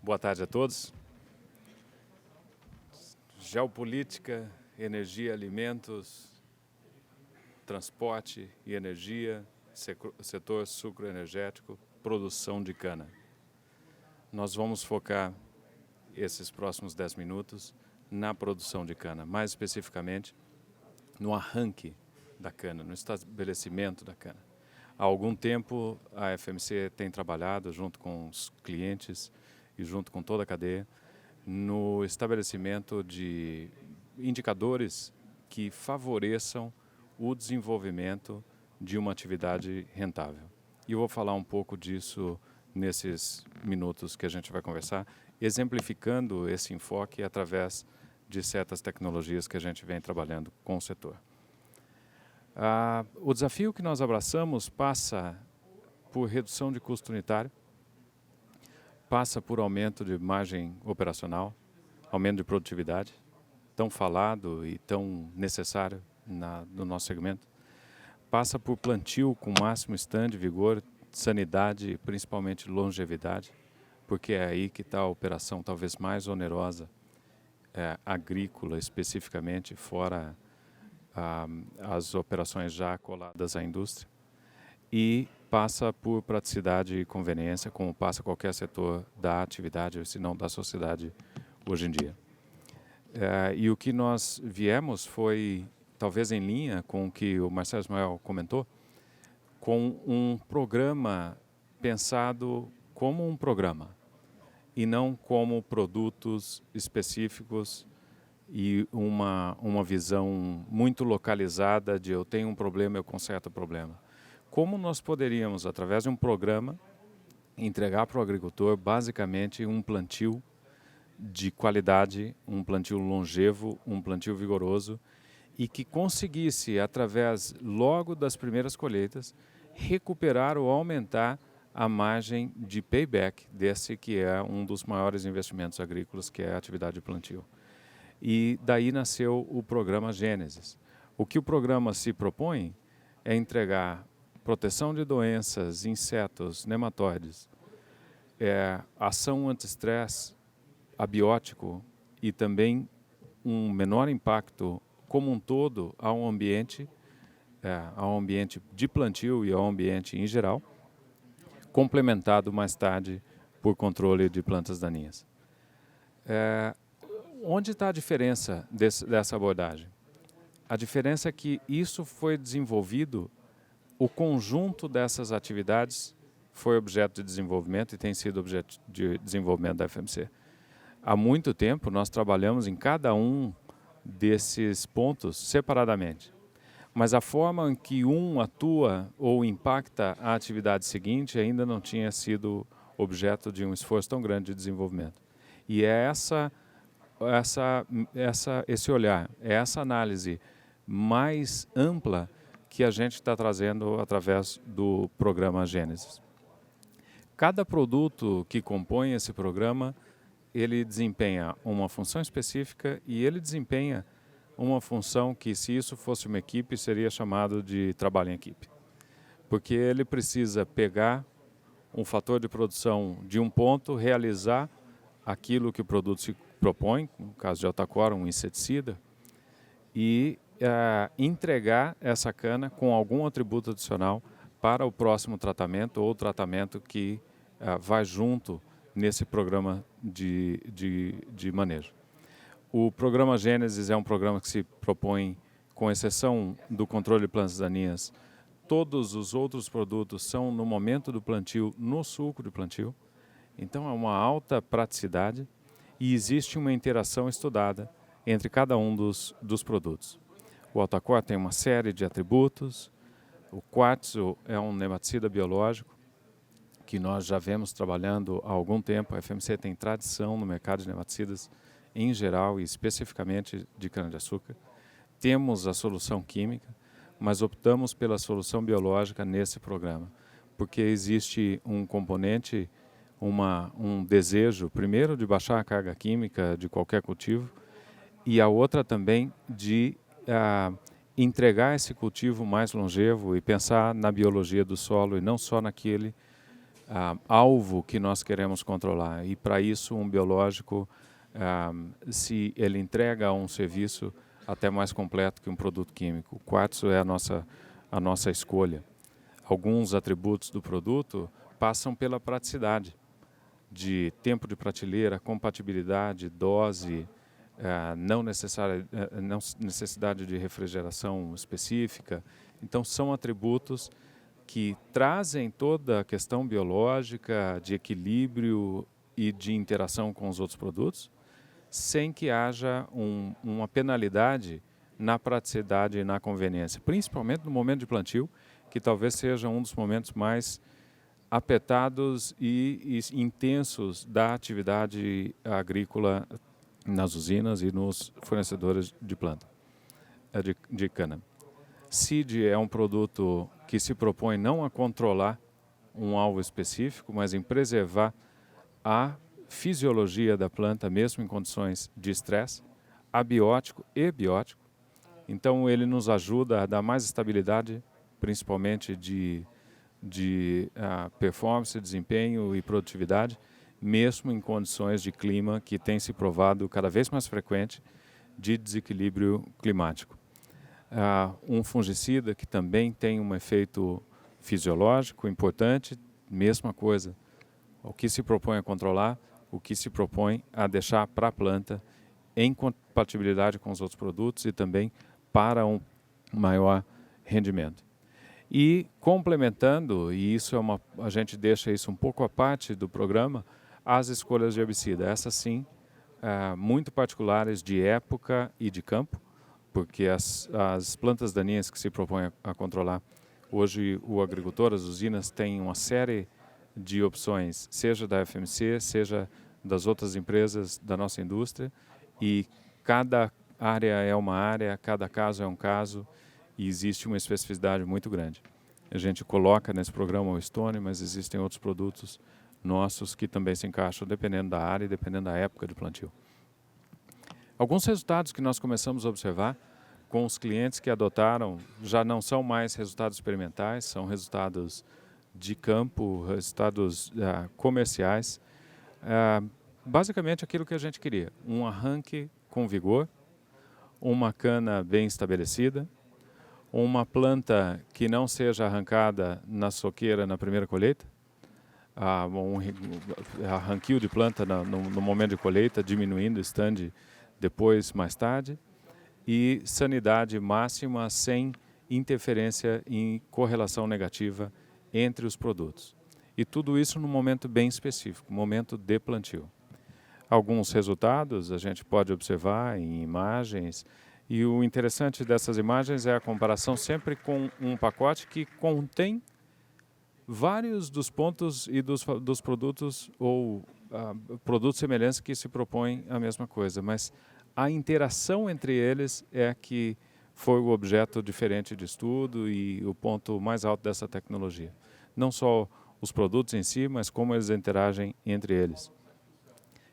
Boa tarde a todos. Geopolítica, energia, alimentos, transporte e energia, setor sucroenergético, produção de cana. Nós vamos focar esses próximos 10 minutos na produção de cana, mais especificamente no arranque da cana, no estabelecimento da cana. Há algum tempo a FMC tem trabalhado junto com os clientes e junto com toda a cadeia no estabelecimento de indicadores que favoreçam o desenvolvimento de uma atividade rentável. E eu vou falar um pouco disso nesses minutos que a gente vai conversar, exemplificando esse enfoque através de certas tecnologias que a gente vem trabalhando com o setor. O desafio que nós abraçamos passa por redução de custo unitário, passa por aumento de margem operacional, aumento de produtividade, tão falado e tão necessário no nosso segmento, passa por plantio com máximo stand, vigor, sanidade e principalmente longevidade, porque é aí que está a operação talvez mais onerosa, agrícola especificamente, fora as operações já coladas à indústria, e passa por praticidade e conveniência, como passa qualquer setor da atividade, se não da sociedade hoje em dia. E o que nós viemos foi, talvez em linha com o que o Marcelo Ismael comentou, com um programa pensado como um programa e não como produtos específicos e uma visão muito localizada de eu tenho um problema, eu conserto o problema. Como nós poderíamos, através de um programa, entregar para o agricultor basicamente um plantio de qualidade, um plantio longevo, um plantio vigoroso e que conseguisse, através logo das primeiras colheitas, recuperar ou aumentar a margem de payback desse que é um dos maiores investimentos agrícolas, que é a atividade de plantio. E daí nasceu o programa Gênesis. O que o programa se propõe é entregar proteção de doenças, insetos, nematóides, ação anti-estresse, abiótico e também um menor impacto como um todo ao ambiente de plantio e ao ambiente em geral, complementado mais tarde por controle de plantas daninhas. Onde está a diferença dessa abordagem? A diferença é que isso foi desenvolvido, o conjunto dessas atividades foi objeto de desenvolvimento e tem sido objeto de desenvolvimento da FMC. Há muito tempo nós trabalhamos em cada um desses pontos separadamente, mas a forma em que um atua ou impacta a atividade seguinte ainda não tinha sido objeto de um esforço tão grande de desenvolvimento. E é esse olhar, é essa análise mais ampla que a gente está trazendo através do programa Gênesis. Cada produto que compõe esse programa, ele desempenha uma função específica e ele desempenha uma função que, se isso fosse uma equipe, seria chamado de trabalho em equipe. Porque ele precisa pegar um fator de produção de um ponto, realizar aquilo que o produto se propõe, no caso de Altacor, um inseticida, e entregar essa cana com algum atributo adicional para o próximo tratamento ou tratamento que vai junto nesse programa de manejo. O programa Gênesis é um programa que se propõe, com exceção do controle de plantas daninhas, todos os outros produtos são no momento do plantio, no sulco de plantio. Então é uma alta praticidade e existe uma interação estudada entre cada um dos produtos. O Altacor tem uma série de atributos. O Quartzo é um nematicida biológico que nós já vemos trabalhando há algum tempo. A FMC tem tradição no mercado de nematicidas em geral e especificamente de cana-de-açúcar. Temos a solução química, mas optamos pela solução biológica nesse programa, porque existe um componente, um desejo, primeiro, de baixar a carga química de qualquer cultivo, e a outra também de entregar esse cultivo mais longevo e pensar na biologia do solo e não só naquele alvo que nós queremos controlar. E para isso um biológico, se ele entrega um serviço até mais completo que um produto químico. O quartzo é a nossa escolha. Alguns atributos do produto passam pela praticidade, de tempo de prateleira, compatibilidade, dose, não necessidade de refrigeração específica. Então são atributos que trazem toda a questão biológica, de equilíbrio e de interação com os outros produtos, sem que haja uma penalidade na praticidade e na conveniência, principalmente no momento de plantio, que talvez seja um dos momentos mais apertados e intensos da atividade agrícola nas usinas e nos fornecedores de planta, de cana. Seed é um produto que se propõe não a controlar um alvo específico, mas em preservar a fisiologia da planta, mesmo em condições de estresse, abiótico e biótico. Então ele nos ajuda a dar mais estabilidade, principalmente de performance, desempenho e produtividade, mesmo em condições de clima que tem se provado cada vez mais frequente de desequilíbrio climático. Um fungicida que também tem um efeito fisiológico importante, mesma coisa. O que se propõe a controlar, o que se propõe a deixar para a planta em compatibilidade com os outros produtos e também para um maior rendimento. E complementando, e isso a gente deixa isso um pouco à parte do programa, as escolhas de herbicida. Essas sim, muito particulares de época e de campo, porque as plantas daninhas que se propõem a controlar, hoje o agricultor, as usinas, têm uma série de opções, seja da FMC, seja das outras empresas da nossa indústria, e cada área é uma área, cada caso é um caso, e existe uma especificidade muito grande. A gente coloca nesse programa o Stone, mas existem outros produtos nossos que também se encaixam dependendo da área e dependendo da época de plantio. Alguns resultados que nós começamos a observar com os clientes que adotaram já não são mais resultados experimentais, são resultados de campo, resultados comerciais. Basicamente aquilo que a gente queria, um arranque com vigor, uma cana bem estabelecida, uma planta que não seja arrancada na soqueira na primeira colheita, arranquio de planta no momento de colheita, diminuindo o stand depois, mais tarde, e sanidade máxima sem interferência em correlação negativa entre os produtos. E tudo isso num momento bem específico, momento de plantio. Alguns resultados a gente pode observar em imagens, e o interessante dessas imagens é a comparação sempre com um pacote que contém vários dos pontos e dos produtos ou produtos semelhantes que se propõem a mesma coisa, mas a interação entre eles é que foi o objeto diferente de estudo e o ponto mais alto dessa tecnologia. Não só os produtos em si, mas como eles interagem entre eles.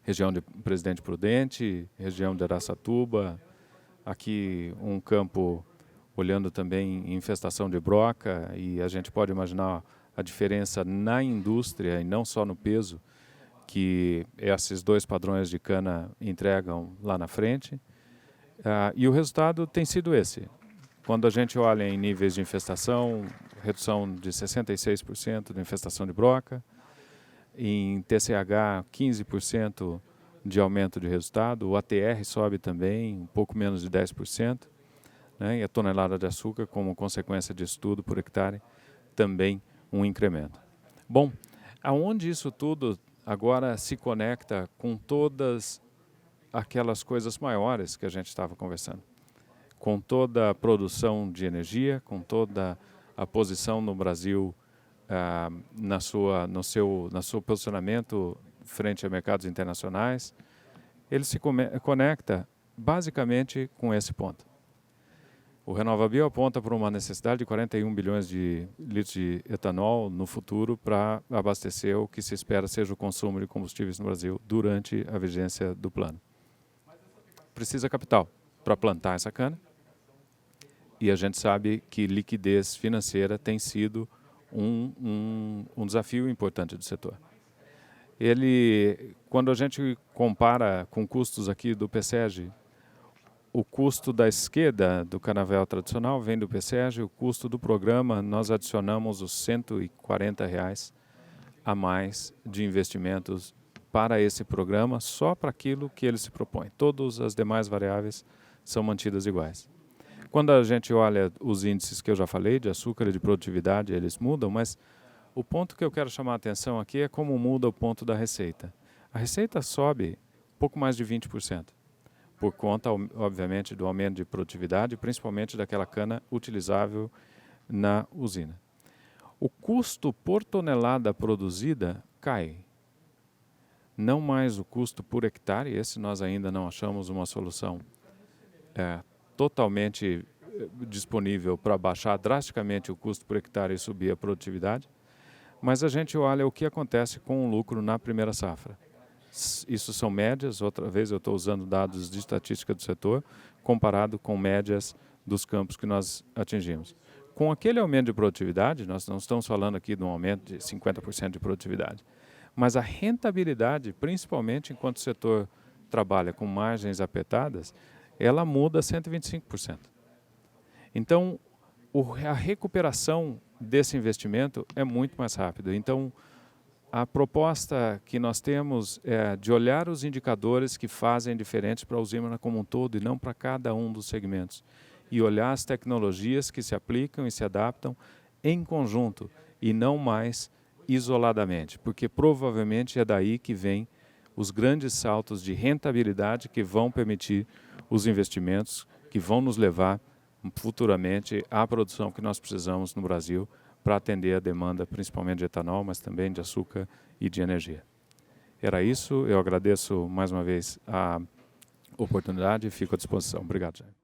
Região de Presidente Prudente, região de Araçatuba, aqui um campo olhando também infestação de broca, e a gente pode imaginar a diferença na indústria e não só no peso que esses dois padrões de cana entregam lá na frente. E o resultado tem sido esse. Quando a gente olha em níveis de infestação, redução de 66% da infestação de broca, em TCH 15% de aumento de resultado, o ATR sobe também, um pouco menos de 10%, né? E a tonelada de açúcar, como consequência de estudo por hectare, também um incremento. Bom, aonde isso tudo agora se conecta com todas aquelas coisas maiores que a gente estava conversando, com toda a produção de energia, com toda a posição no Brasil no seu posicionamento frente a mercados internacionais, ele se conecta basicamente com esse ponto. O RenovaBio aponta para uma necessidade de 41 bilhões de litros de etanol no futuro para abastecer o que se espera seja o consumo de combustíveis no Brasil durante a vigência do plano. Precisa capital para plantar essa cana, e a gente sabe que liquidez financeira tem sido um desafio importante do setor. Quando a gente compara com custos aqui do PSEG, o custo da esquerda do canavial tradicional vem do PSEG, o custo do programa nós adicionamos os R$ 140 a mais de investimentos para esse programa, só para aquilo que ele se propõe. Todas as demais variáveis são mantidas iguais. Quando a gente olha os índices que eu já falei, de açúcar e de produtividade, eles mudam, mas o ponto que eu quero chamar a atenção aqui é como muda o ponto da receita. A receita sobe pouco mais de 20%, por conta, obviamente, do aumento de produtividade, principalmente daquela cana utilizável na usina. O custo por tonelada produzida cai. Não mais o custo por hectare, esse nós ainda não achamos uma solução totalmente disponível para baixar drasticamente o custo por hectare e subir a produtividade, mas a gente olha o que acontece com o lucro na primeira safra. Isso são médias, outra vez eu estou usando dados de estatística do setor, comparado com médias dos campos que nós atingimos. Com aquele aumento de produtividade, nós não estamos falando aqui de um aumento de 50% de produtividade, mas a rentabilidade, principalmente enquanto o setor trabalha com margens apertadas, ela muda 125%. Então, a recuperação desse investimento é muito mais rápida. Então, a proposta que nós temos é de olhar os indicadores que fazem diferente para a usina como um todo e não para cada um dos segmentos. E olhar as tecnologias que se aplicam e se adaptam em conjunto e não mais isoladamente, porque provavelmente é daí que vem os grandes saltos de rentabilidade que vão permitir os investimentos que vão nos levar futuramente à produção que nós precisamos no Brasil para atender a demanda principalmente de etanol, mas também de açúcar e de energia. Era isso, eu agradeço mais uma vez a oportunidade e fico à disposição. Obrigado, Jair.